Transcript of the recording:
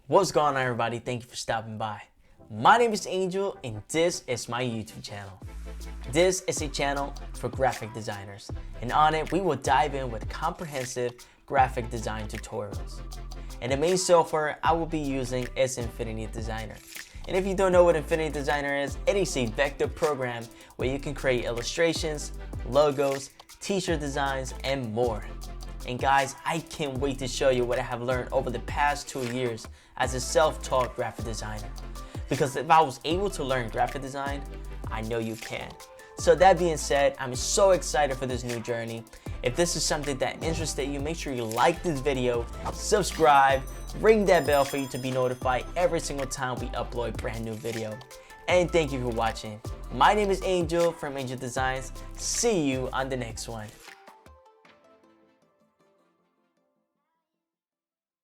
What's going on, everybody? Thank you for stopping by. My name is Angel and this is my YouTube channel. This is a channel for graphic designers, and on it we will dive in with comprehensive graphic design tutorials. And the main software I will be using is Infinity Designer. And if you don't know what Infinity Designer is, it is a vector program where you can create illustrations, logos, t-shirt designs, and more. And guys, I can't wait to show you what I have learned over the past 2 years as a self-taught graphic designer. Because if I was able to learn graphic design, I know you can. So that being said, I'm so excited for this new journey. If this is something that interested you, make sure you like this video, subscribe, ring that bell for you to be notified every single time we upload a brand new video. And thank you for watching. My name is Angel from Angel Designs. See you on the next one.